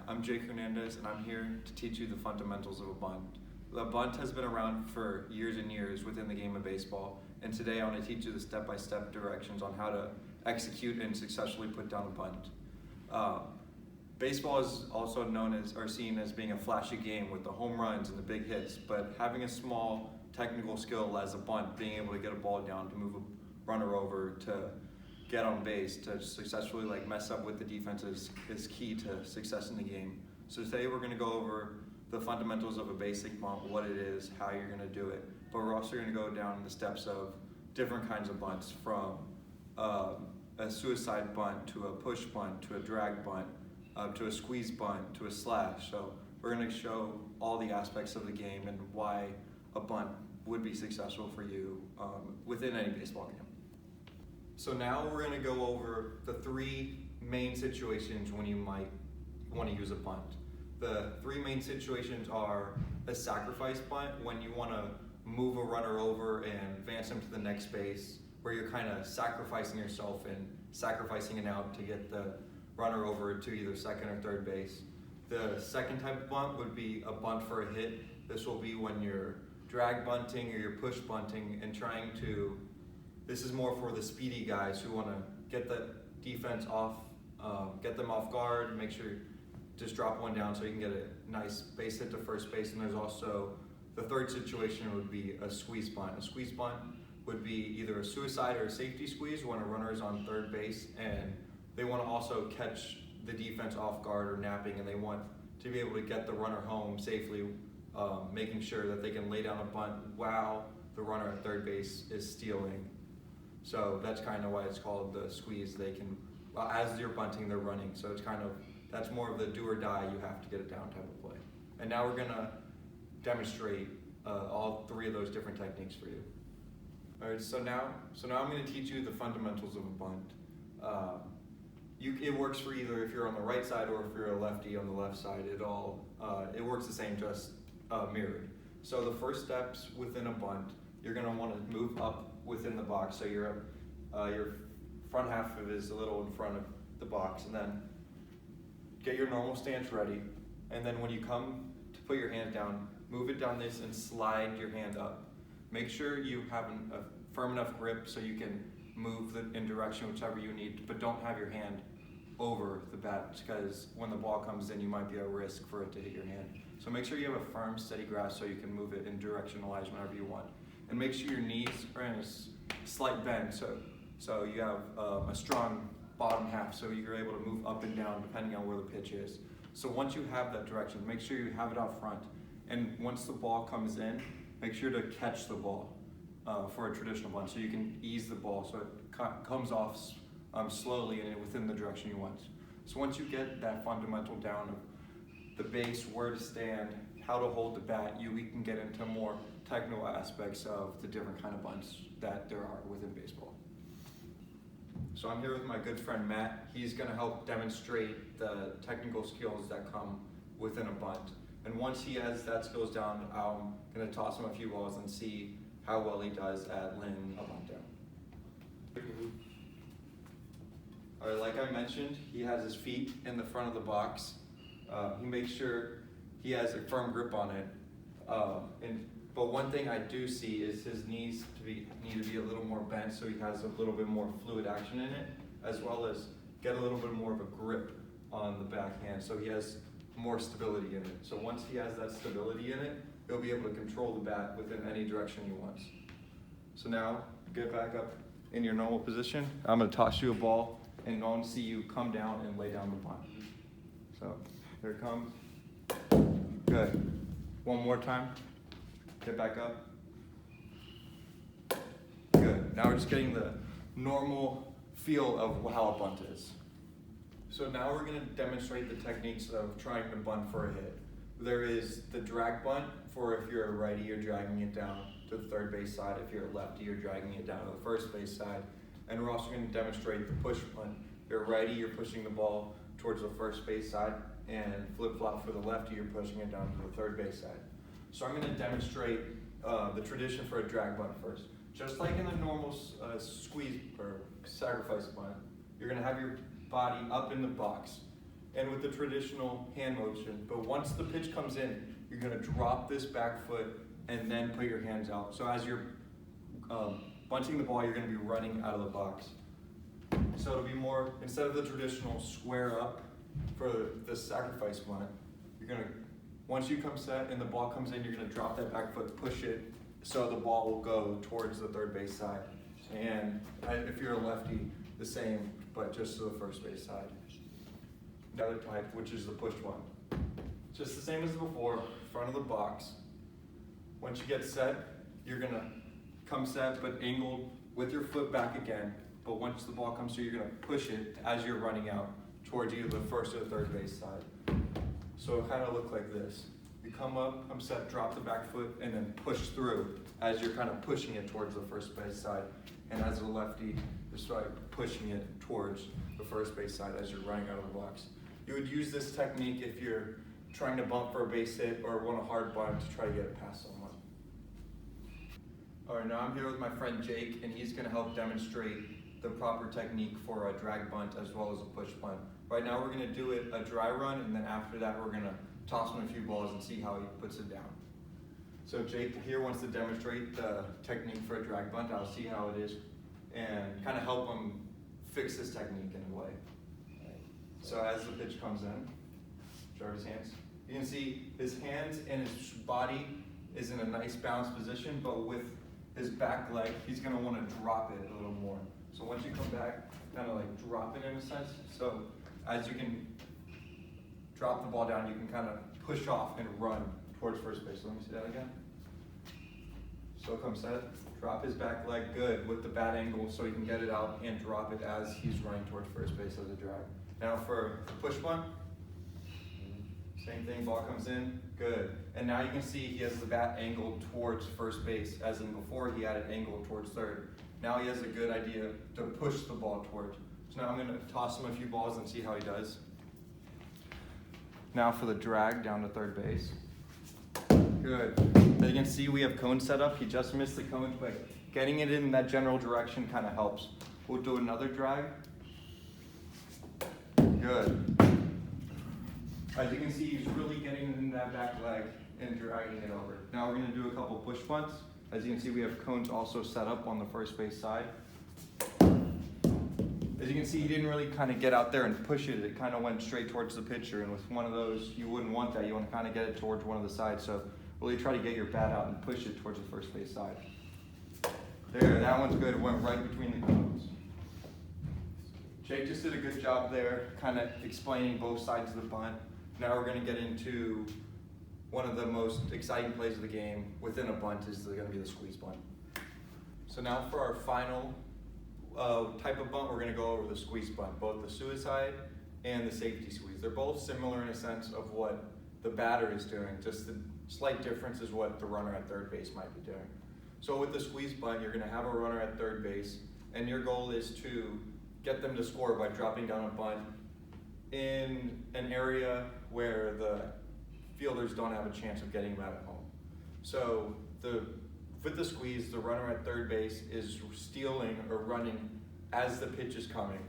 I'm Jake Hernandez, and I'm here to teach you the fundamentals of a bunt. The bunt has been around for years and years within the game of baseball, and today I want to teach you the step-by-step directions on how to execute and successfully put down a bunt. Baseball is also known as, or seen as being a flashy game with the home runs and the big hits, but having a small technical skill as a bunt, being able to get a ball down, to move a runner over, to get on base, to successfully mess up with the defense is key to success in the game. So today we're going to go over the fundamentals of a basic bunt, what it is, how you're going to do it, but we're also going to go down the steps of different kinds of bunts, from a suicide bunt to a push bunt to a drag bunt, to a squeeze bunt, to a slash. So we're going to show all the aspects of the game and why a bunt would be successful for you within any baseball game. So now we're going to go over the three main situations when you might want to use a bunt. The three main situations are a sacrifice bunt, when you want to move a runner over and advance him to the next base, where you're kind of sacrificing yourself and sacrificing an out to get the runner over to either second or third base. The second type of bunt would be a bunt for a hit. This will be when you're drag bunting or you're push bunting and trying to, this is more for the speedy guys who want to get the defense off, get them off guard, make sure just drop one down so you can get a nice base hit to first base. And there's also the third situation would be a squeeze bunt. A squeeze bunt would be either a suicide or a safety squeeze when a runner is on third base and they want to also catch the defense off guard or napping, and they want to be able to get the runner home safely, making sure that they can lay down a bunt while the runner at third base is stealing. So that's kind of why it's called the squeeze. They can, as you're bunting, they're running. So it's kind of, that's more of the do or die, you have to get it down type of play. And now we're gonna demonstrate all three of those different techniques for you. All right, so now I'm gonna teach you the fundamentals of a bunt. It works for either if you're on the right side or if you're a lefty on the left side. It works the same, just mirrored. So the first steps within a bunt, you're gonna wanna move up within the box. So your front half of it is a little in front of the box, and then get your normal stance ready. And then when you come to put your hand down, move it down this and slide your hand up. Make sure you have a firm enough grip so you can move in direction whichever you need, but don't have your hand over the bat, because when the ball comes in, you might be at risk for it to hit your hand. So make sure you have a firm, steady grasp so you can move it and directionalize whenever you want. And make sure your knees are in a slight bend, so you have a strong bottom half, so you're able to move up and down depending on where the pitch is. So once you have that direction, make sure you have it out front. And once the ball comes in, make sure to catch the ball for a traditional bunt, so you can ease the ball so it comes off slowly and within the direction you want. So once you get that fundamental down of the base, where to stand, how to hold the bat, we can get into more technical aspects of the different kind of bunts that there are within baseball. So I'm here with my good friend Matt. He's going to help demonstrate the technical skills that come within a bunt. And once he has that skills down, I'm going to toss him a few balls and see how well he does at laying a bunt down. All right, like I mentioned, he has his feet in the front of the box. He makes sure he has a firm grip on it. But one thing I do see is his knees need to be a little more bent, so he has a little bit more fluid action in it, as well as get a little bit more of a grip on the backhand, so he has more stability in it. So once he has that stability in it, he'll be able to control the bat within any direction he wants. So now, get back up in your normal position. I'm going to toss you a ball, and I want to see you come down and lay down the bunt. So, here it comes. Good. One more time. Get back up. Good. Now we're just getting the normal feel of how a bunt is. So now we're going to demonstrate the techniques of trying to bunt for a hit. There is the drag bunt, for if you're a righty, you're dragging it down to the third base side. If you're a lefty, you're dragging it down to the first base side. And we're also going to demonstrate the push bunt. If you're a righty, you're pushing the ball towards the first base side, and flip-flop for the lefty, you're pushing it down to the third base side. So I'm going to demonstrate the tradition for a drag bunt first. Just like in a normal squeeze or sacrifice bunt, you're going to have your body up in the box, and with the traditional hand motion. But once the pitch comes in, you're gonna drop this back foot and then put your hands out. So as you're bunting the ball, you're gonna be running out of the box. So it'll be more, instead of the traditional square up for the sacrifice bunt, you're gonna, once you come set and the ball comes in, you're gonna drop that back foot, push it, so the ball will go towards the third base side. And if you're a lefty, the same, but just to the first base side. The other type, which is the push one. Just the same as before, front of the box. Once you get set, you're gonna come set, but angled with your foot back again. But once the ball comes through, you're gonna push it as you're running out towards either the first or the third base side. So it'll kind of look like this. You come up, come set, drop the back foot, and then push through as you're kind of pushing it towards the first base side. And as a lefty, just like pushing it towards the first base side as you're running out of the box. You would use this technique if you're trying to bunt for a base hit or want a hard bunt to try to get it past someone. All right, now I'm here with my friend Jake, and he's gonna help demonstrate the proper technique for a drag bunt as well as a push bunt. Right now we're gonna do it a dry run, and then after that we're gonna toss him a few balls and see how he puts it down. So Jake here wants to demonstrate the technique for a drag bunt. I'll see how it is and kind of help him fix this technique in a way. So as the pitch comes in, show his hands. You can see his hands and his body is in a nice balanced position, but with his back leg, he's gonna wanna drop it a little more. So once you come back, kind of like drop it in a sense. So as you can drop the ball down, you can kind of push off and run towards first base. So let me see that again. So come set, drop his back leg, good, with the bat angle so he can get it out and drop it as he's running towards first base as a drag. Now for push bunt, same thing, ball comes in, good. And now you can see he has the bat angled towards first base, as in before he had it angled towards third. Now he has a good idea to push the ball towards. So now I'm gonna toss him a few balls and see how he does. Now for the drag down to third base. Good. As you can see, we have cones set up. He just missed the cones, but getting it in that general direction kind of helps. We'll do another drag. Good. As you can see, he's really getting in that back leg and dragging it over. Now we're gonna do a couple push bunts. As you can see, we have cones also set up on the first base side. As you can see, he didn't really kind of get out there and push it. It kind of went straight towards the pitcher, and with one of those, you wouldn't want that. You want to kind of get it towards one of the sides. So really try to get your bat out and push it towards the first base side. There, that one's good. It went right between the cones. Jake just did a good job there, kind of explaining both sides of the bunt. Now we're going to get into one of the most exciting plays of the game within a bunt is going to be the squeeze bunt. So now for our final type of bunt, we're going to go over the squeeze bunt, both the suicide and the safety squeeze. They're both similar in a sense of what the batter is doing, just the slight difference is what the runner at third base might be doing. So with the squeeze bunt, you're going to have a runner at third base, and your goal is to get them to score by dropping down a bunt in an area where the fielders don't have a chance of getting them at home. So with the squeeze, the runner at third base is stealing or running as the pitch is coming,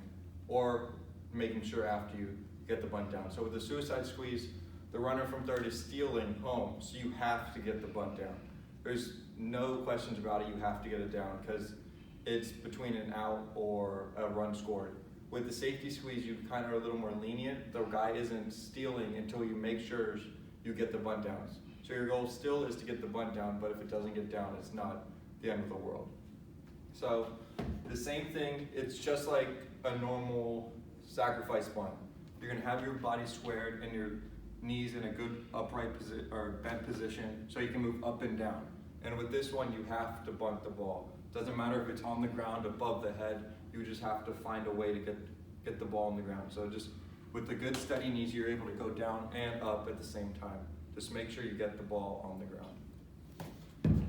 or making sure after you get the bunt down. So with the suicide squeeze, the runner from third is stealing home, so you have to get the bunt down. There's no questions about it, you have to get it down because it's between an out or a run scored. With the safety squeeze, you kind of are a little more lenient. The guy isn't stealing until you make sure you get the bunt down. So your goal still is to get the bunt down, but if it doesn't get down, it's not the end of the world. So the same thing, it's just like a normal sacrifice bunt. You're gonna have your body squared and your knees in a good upright position or bent position so you can move up and down. And with this one, you have to bunt the ball. Doesn't matter if it's on the ground above the head, you just have to find a way to get the ball on the ground. So just with the good steady knees, you're able to go down and up at the same time. Just make sure you get the ball on the ground.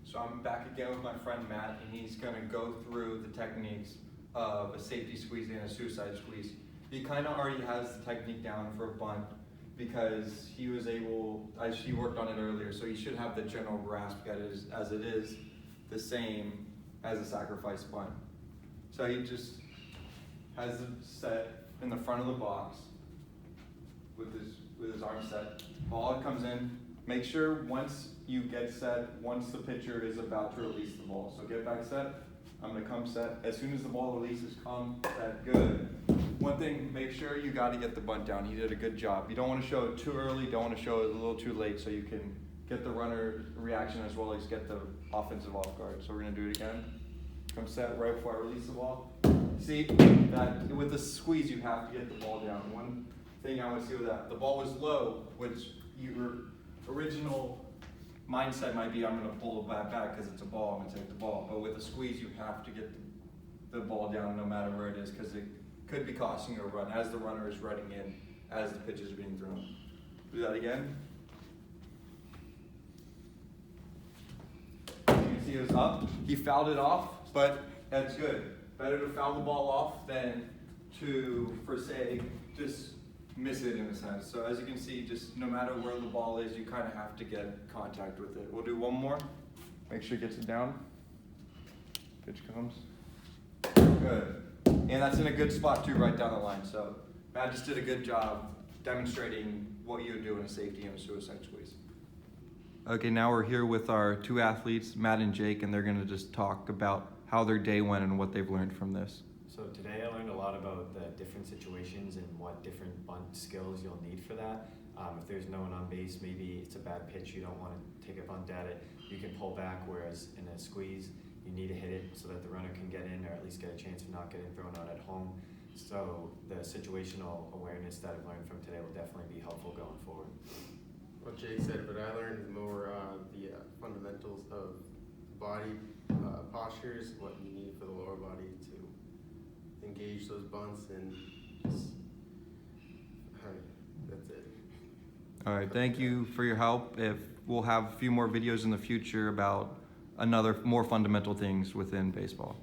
So I'm back again with my friend Matt, and he's gonna go through the techniques of a safety squeeze and a suicide squeeze. He kind of already has the technique down for a bunt because he was able, he worked on it earlier, so he should have the general grasp as it is the same as a sacrifice bunt. So he just has it set in the front of the box, with his arm set. Ball comes in. Make sure once you get set, once the pitcher is about to release the ball. So get back set. I'm gonna come set. As soon as the ball releases, come set. Good. One thing, make sure you got to get the bunt down. He did a good job. You don't want to show it too early. Don't want to show it a little too late, so you can get the runner reaction as well as get the offensive off guard. So we're gonna do it again. Come set right before I release the ball. See that with the squeeze, you have to get the ball down. One thing I want to see with that, the ball was low, which your original mindset might be, I'm going to pull it back because it's a ball, I'm going to take the ball. But with a squeeze, you have to get the ball down no matter where it is, because it could be costing you a run as the runner is running in, as the pitch is being thrown. Do that again. You can see it was up. He fouled it off, but that's good. Better to foul the ball off than to, for say, just miss it in a sense. So as you can see, just no matter where the ball is, you kind of have to get contact with it. We'll do one more. Make sure it gets it down. Pitch comes. Good. And that's in a good spot too, right down the line. So Matt just did a good job demonstrating what you would do in a safety and a suicide squeeze. Okay, now we're here with our two athletes, Matt and Jake, and they're going to just talk about how their day went and what they've learned from this. So today I learned a lot about the different situations and what different bunt skills you'll need for that. If there's no one on base, maybe it's a bad pitch, you don't want to take a bunt at it, you can pull back, whereas in a squeeze, you need to hit it so that the runner can get in or at least get a chance of not getting thrown out at home. So the situational awareness that I've learned from today will definitely be helpful going forward. What Jake said, but I learned more the fundamentals of body postures, what you need for the lower body to engage those bunts, and just, that's it. All right, thank you for your help. If we'll have a few more videos in the future about more fundamental things within baseball.